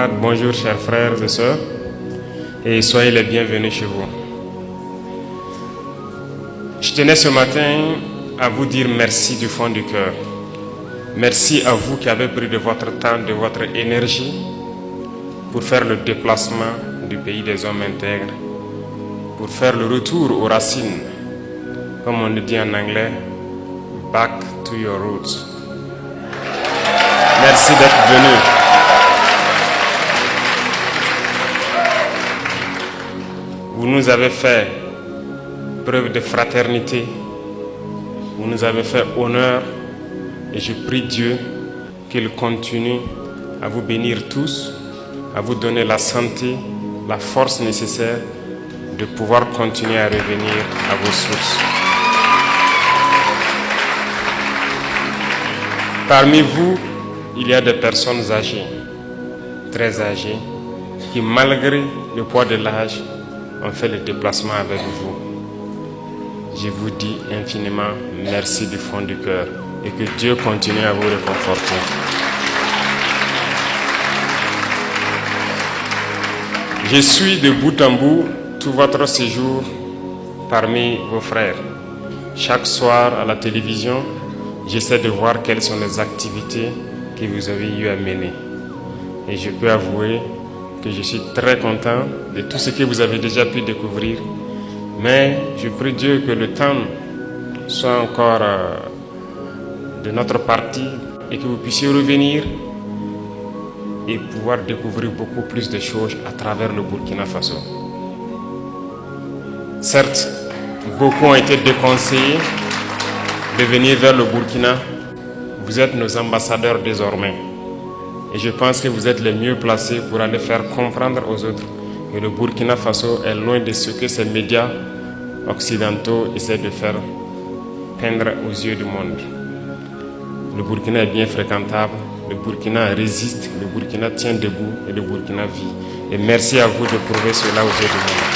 camarades, bonjour chers frères et sœurs, et soyez les bienvenus chez vous. Je tenais ce matin à vous dire merci du fond du cœur. Merci à vous qui avez pris de votre temps, de votre énergie pour faire le déplacement du pays des hommes intègres, pour faire le retour aux racines, comme on le dit en anglais, back to your roots. Merci d'être venus. Vous nous avez fait preuve de fraternité, vous nous avez fait honneur et je prie Dieu qu'il continue à vous bénir tous, à vous donner la santé, la force nécessaire de pouvoir continuer à revenir à vos sources. Parmi vous, il y a des personnes âgées, très âgées, qui malgré le poids de l'âge ont fait le déplacement avec vous. Je vous dis infiniment merci du fond du cœur et que Dieu continue à vous réconforter. Je suis de bout en bout tout votre séjour parmi vos frères. Chaque soir à la télévision, j'essaie de voir quelles sont les activités que vous avez eu à mener. Et je peux avouer que je suis très content de tout ce que vous avez déjà pu découvrir. Mais je prie Dieu que le temps soit encore de notre partie et que vous puissiez revenir et pouvoir découvrir beaucoup plus de choses à travers le Burkina Faso. Certes, beaucoup ont été déconseillés de venir vers le Burkina. Vous êtes nos ambassadeurs désormais. Et je pense que vous êtes les mieux placés pour aller faire comprendre aux autres que le Burkina Faso est loin de ce que ces médias occidentaux essaient de faire peindre aux yeux du monde. Le Burkina est bien fréquentable, le Burkina résiste, le Burkina tient debout et le Burkina vit. Et merci à vous de prouver cela aux yeux du monde.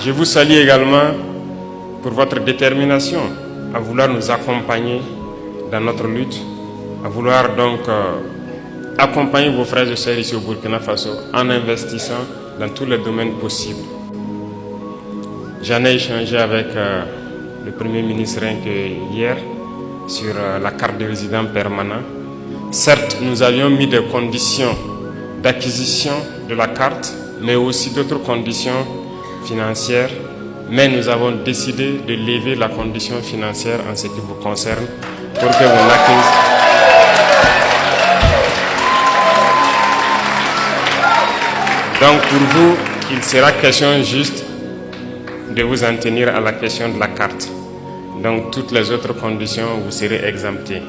Je vous salue également pour votre détermination à vouloir nous accompagner dans notre lutte, à vouloir donc accompagner vos frères et sœurs ici au Burkina Faso en investissant dans tous les domaines possibles. J'en ai échangé avec le Premier ministre rien que hier sur la carte de résident permanent. Certes, nous avions mis des conditions d'acquisition de la carte, mais aussi d'autres conditions financières, mais nous avons décidé de lever la condition financière en ce qui vous concerne pour que vous n'acquisiez. Donc pour vous, il sera question juste de vous en tenir à la question de la carte. Donc toutes les autres conditions, vous serez exemptés.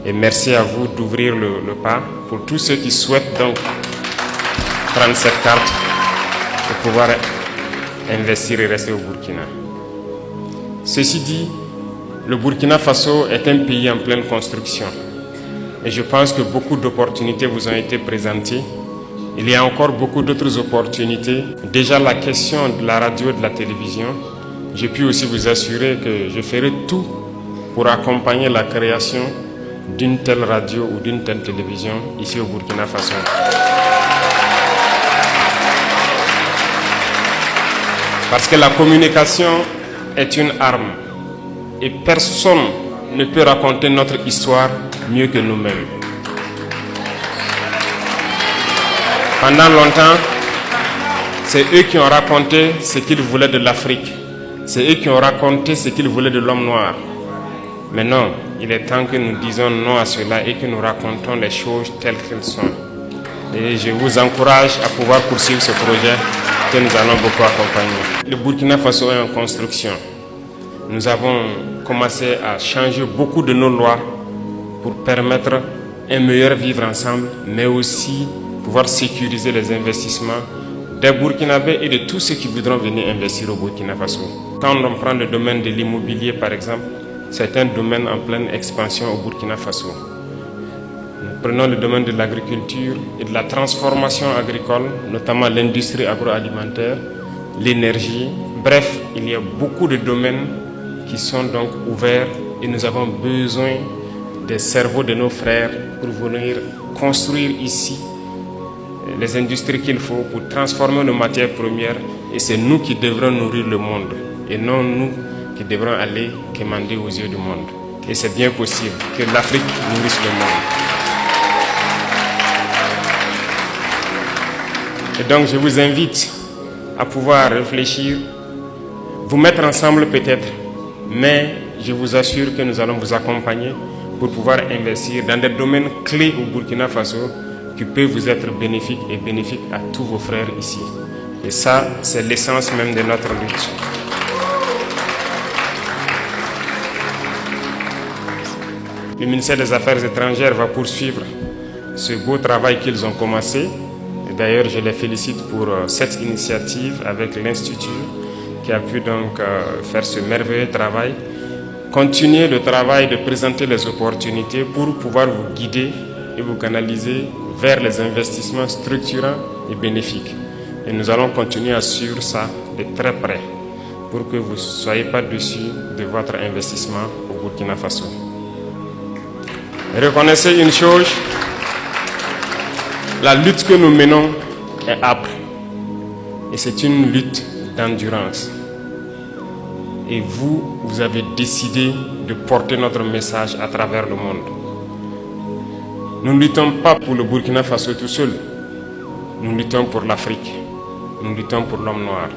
Et merci à vous d'ouvrir le pas pour tous ceux qui souhaitent donc prendre cette carte pour pouvoir investir et rester au Burkina. Ceci dit, le Burkina Faso est un pays en pleine construction. Et je pense que beaucoup d'opportunités vous ont été présentées. Il y a encore beaucoup d'autres opportunités. Déjà la question de la radio et de la télévision, j'ai pu aussi vous assurer que je ferai tout pour accompagner la création d'une telle radio ou d'une telle télévision ici au Burkina Faso. Parce que la communication est une arme et personne ne peut raconter notre histoire mieux que nous-mêmes. Pendant longtemps, c'est eux qui ont raconté ce qu'ils voulaient de l'Afrique. C'est eux qui ont raconté ce qu'ils voulaient de l'homme noir. Mais non, il est temps que nous disions non à cela et que nous racontons les choses telles qu'elles sont. Et je vous encourage à pouvoir poursuivre ce projet que nous allons beaucoup accompagner. Le Burkina Faso est en construction. Nous avons commencé à changer beaucoup de nos lois pour permettre un meilleur vivre ensemble, mais aussi pouvoir sécuriser les investissements des Burkinabés et de tous ceux qui voudront venir investir au Burkina Faso. Quand on prend le domaine de l'immobilier, par exemple, c'est un domaine en pleine expansion au Burkina Faso. Prenons le domaine de l'agriculture et de la transformation agricole, notamment l'industrie agroalimentaire, l'énergie. Bref, il y a beaucoup de domaines qui sont donc ouverts et nous avons besoin des cerveaux de nos frères pour venir construire ici les industries qu'il faut pour transformer nos matières premières. Et c'est nous qui devrons nourrir le monde et non nous qui devrons aller quémander aux yeux du monde. Et c'est bien possible que l'Afrique nourrisse le monde. Et donc je vous invite à pouvoir réfléchir, vous mettre ensemble peut-être, mais je vous assure que nous allons vous accompagner pour pouvoir investir dans des domaines clés au Burkina Faso qui peuvent vous être bénéfiques et bénéfiques à tous vos frères ici. Et ça, c'est l'essence même de notre lutte. Le ministère des Affaires étrangères va poursuivre ce beau travail qu'ils ont commencé. D'ailleurs, je les félicite pour cette initiative avec l'Institut qui a pu donc faire ce merveilleux travail. Continuez le travail de présenter les opportunités pour pouvoir vous guider et vous canaliser vers les investissements structurants et bénéfiques. Et nous allons continuer à suivre ça de très près pour que vous ne soyez pas déçus de votre investissement au Burkina Faso. Reconnaissez une chose, la lutte que nous menons est âpre et c'est une lutte d'endurance. Et vous, vous avez décidé de porter notre message à travers le monde. Nous ne luttons pas pour le Burkina Faso tout seul. Nous luttons pour l'Afrique. Nous luttons pour l'homme noir.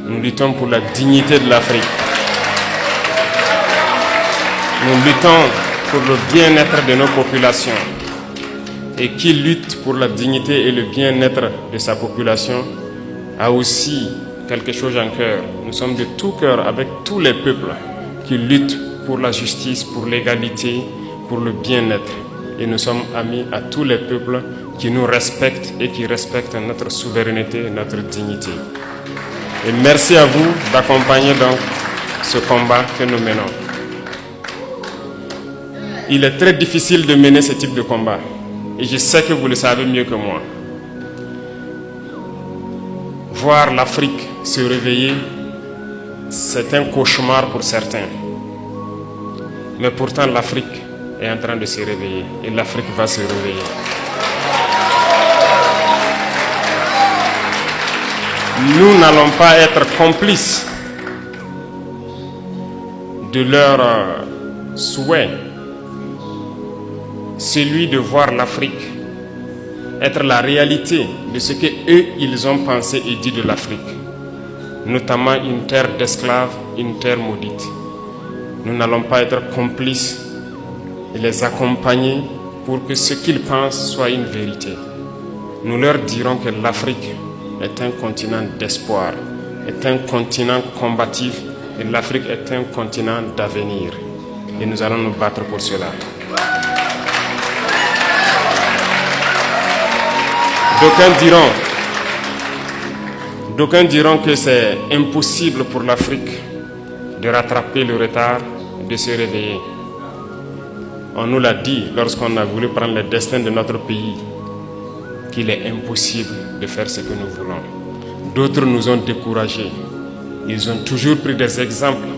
Nous luttons pour la dignité de l'Afrique. Nous luttons pour le bien-être de nos populations. Et qui lutte pour la dignité et le bien-être de sa population a aussi quelque chose en cœur. Nous sommes de tout cœur avec tous les peuples qui luttent pour la justice, pour l'égalité, pour le bien-être. Et nous sommes amis à tous les peuples qui nous respectent et qui respectent notre souveraineté et notre dignité. Et merci à vous d'accompagner donc ce combat que nous menons. Il est très difficile de mener ce type de combat. Et je sais que vous le savez mieux que moi. Voir l'Afrique se réveiller, c'est un cauchemar pour certains. Mais pourtant, l'Afrique est en train de se réveiller. Et l'Afrique va se réveiller. Nous n'allons pas être complices de leur souhait, celui de voir l'Afrique être la réalité de ce qu'eux, ils ont pensé et dit de l'Afrique, notamment une terre d'esclaves, une terre maudite. Nous n'allons pas être complices et les accompagner pour que ce qu'ils pensent soit une vérité. Nous leur dirons que l'Afrique est un continent d'espoir, est un continent combatif et l'Afrique est un continent d'avenir. Et nous allons nous battre pour cela. D'aucuns diront que c'est impossible pour l'Afrique de rattraper le retard, de se réveiller. On nous l'a dit lorsqu'on a voulu prendre le destin de notre pays, qu'il est impossible de faire ce que nous voulons. D'autres nous ont découragés. Ils ont toujours pris des exemples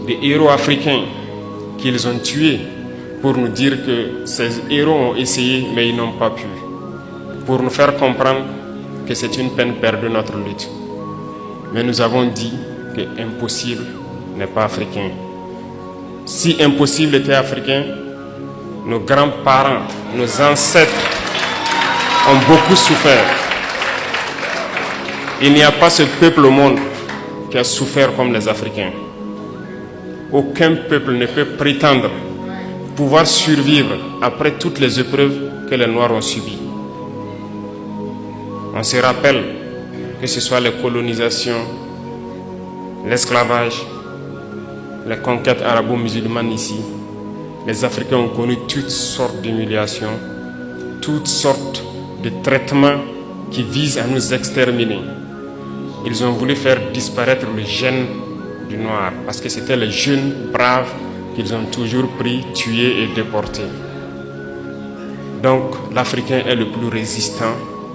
des héros africains qu'ils ont tués pour nous dire que ces héros ont essayé mais ils n'ont pas pu. Pour nous faire comprendre que c'est une peine perdue notre lutte. Mais nous avons dit que impossible n'est pas africain. Si impossible était africain, nos grands-parents, nos ancêtres ont beaucoup souffert. Il n'y a pas ce peuple au monde qui a souffert comme les Africains. Aucun peuple ne peut prétendre pouvoir survivre après toutes les épreuves que les Noirs ont subies. On se rappelle que ce soit les colonisations, l'esclavage, les conquêtes arabo-musulmanes ici, les Africains ont connu toutes sortes d'humiliations, toutes sortes de traitements qui visent à nous exterminer. Ils ont voulu faire disparaître le gène du noir parce que c'était les jeunes braves qu'ils ont toujours pris, tués et déportés. Donc l'Africain est le plus résistant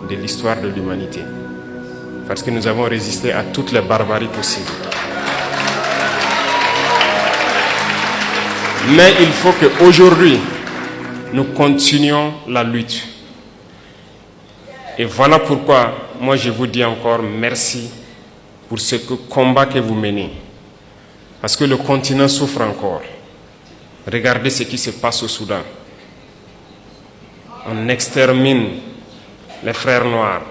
de l'histoire de l'humanité parce que nous avons résisté à toutes les barbaries possibles. Mais il faut qu'aujourd'hui, nous continuons la lutte. Et voilà pourquoi, moi je vous dis encore merci pour ce combat que vous menez. Parce que le continent souffre encore. Regardez ce qui se passe au Soudan. On extermine les frères noirs.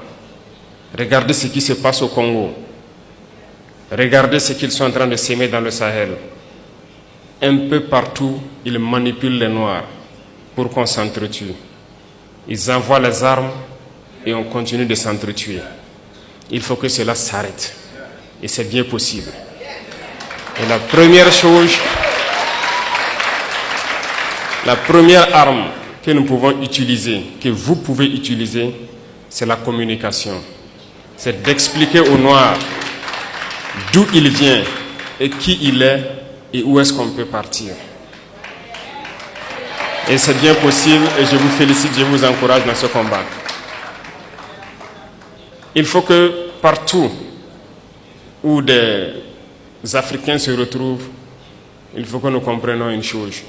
Regardez ce qui se passe au Congo. Regardez ce qu'ils sont en train de s'aimer dans le Sahel. Un peu partout, ils manipulent les noirs pour qu'on s'entretue. Ils envoient les armes et on continue de s'entretuer. Il faut que cela s'arrête. Et c'est bien possible. Et la première chose, la première arme que nous pouvons utiliser, que vous pouvez utiliser, c'est la communication. C'est d'expliquer aux Noirs d'où il vient et qui il est et où est-ce qu'on peut partir. Et c'est bien possible et je vous félicite, je vous encourage dans ce combat. Il faut que partout où des Africains se retrouvent, il faut que nous comprenions une chose.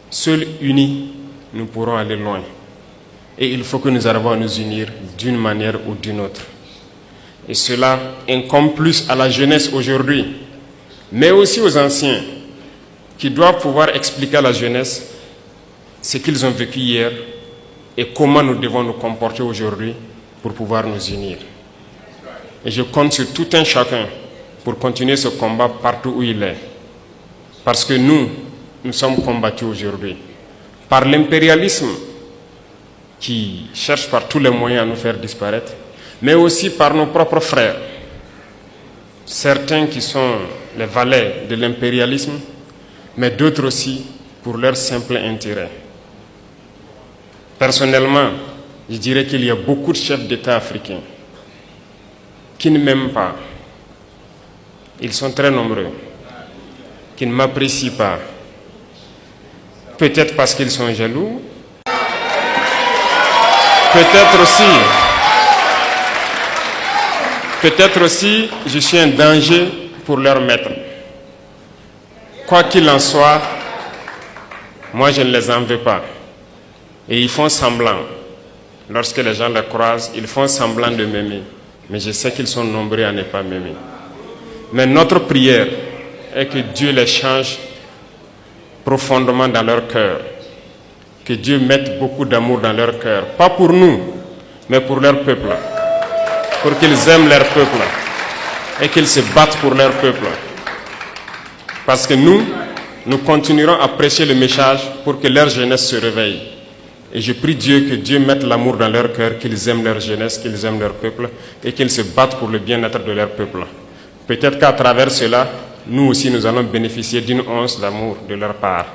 Seuls unis, nous pourrons aller loin. Et il faut que nous arrivions à nous unir d'une manière ou d'une autre. Et cela incombe plus à la jeunesse aujourd'hui, mais aussi aux anciens, qui doivent pouvoir expliquer à la jeunesse ce qu'ils ont vécu hier et comment nous devons nous comporter aujourd'hui pour pouvoir nous unir. Et je compte sur tout un chacun pour continuer ce combat partout où il est. Parce que nous sommes combattus aujourd'hui par l'impérialisme qui cherche par tous les moyens à nous faire disparaître, mais aussi par nos propres frères. Certains qui sont les valets de l'impérialisme, mais d'autres aussi pour leur simple intérêt. Personnellement, je dirais qu'il y a beaucoup de chefs d'État africains qui ne m'aiment pas. Ils sont très nombreux, qui ne m'apprécient pas. Peut-être parce qu'ils sont jaloux, peut-être aussi, je suis un danger pour leur maître. Quoi qu'il en soit, moi je ne les en veux pas. Et ils font semblant. Lorsque les gens les croisent, ils font semblant de m'aimer. Mais je sais qu'ils sont nombreux à ne pas m'aimer. Mais notre prière est que Dieu les change profondément dans leur cœur. Que Dieu mette beaucoup d'amour dans leur cœur. Pas pour nous, mais pour leur peuple. Pour qu'ils aiment leur peuple. Et qu'ils se battent pour leur peuple. Parce que nous continuerons à prêcher le message pour que leur jeunesse se réveille. Et je prie Dieu que Dieu mette l'amour dans leur cœur, qu'ils aiment leur jeunesse, qu'ils aiment leur peuple et qu'ils se battent pour le bien-être de leur peuple. Peut-être qu'à travers cela, nous aussi nous allons bénéficier d'une once d'amour de leur part.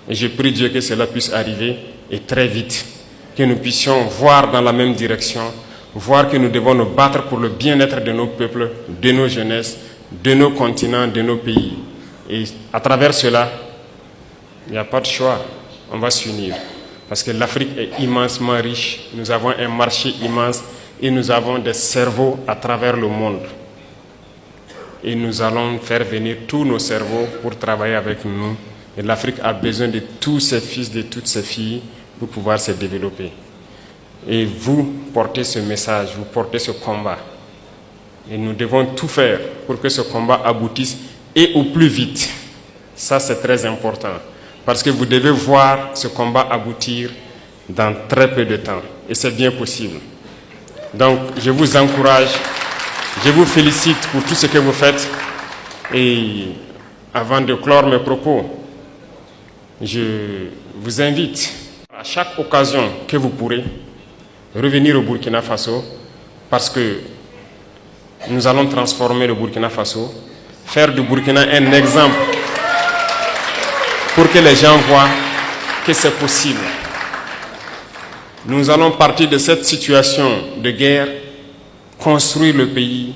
Et je prie Dieu que cela puisse arriver et très vite, que nous puissions voir dans la même direction, voir que nous devons nous battre pour le bien-être de nos peuples, de nos jeunesses, de nos continents, de nos pays. Et à travers cela, il n'y a pas de choix, on va s'unir. Parce que l'Afrique est immensement riche, nous avons un marché immense et nous avons des cerveaux à travers le monde. Et nous allons faire venir tous nos cerveaux pour travailler avec nous. Et l'Afrique a besoin de tous ses fils, de toutes ses filles pour pouvoir se développer. Et vous portez ce message, vous portez ce combat. Et nous devons tout faire pour que ce combat aboutisse et au plus vite. Ça, c'est très important. Parce que vous devez voir ce combat aboutir dans très peu de temps. Et c'est bien possible. Donc, je vous encourage, je vous félicite pour tout ce que vous faites. Et avant de clore mes propos, je vous invite à chaque occasion que vous pourrez revenir au Burkina Faso parce que nous allons transformer le Burkina Faso, faire du Burkina un exemple pour que les gens voient que c'est possible. Nous allons partir de cette situation de guerre, construire le pays,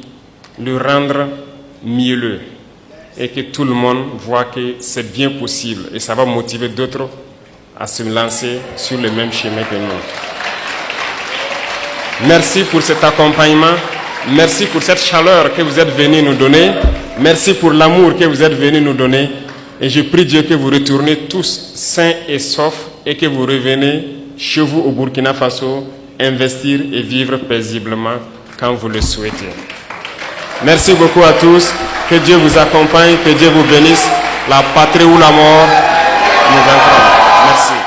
le rendre mielleux et que tout le monde voit que c'est bien possible et ça va motiver d'autres à se lancer sur le même chemin que nous. Merci pour cet accompagnement, merci pour cette chaleur que vous êtes venus nous donner, merci pour l'amour que vous êtes venus nous donner et je prie Dieu que vous retournez tous sains et saufs et que vous revenez chez vous au Burkina Faso, investir et vivre paisiblement quand vous le souhaitez. Merci beaucoup à tous. Que Dieu vous accompagne, que Dieu vous bénisse. La patrie ou la mort nous vaincra. Merci.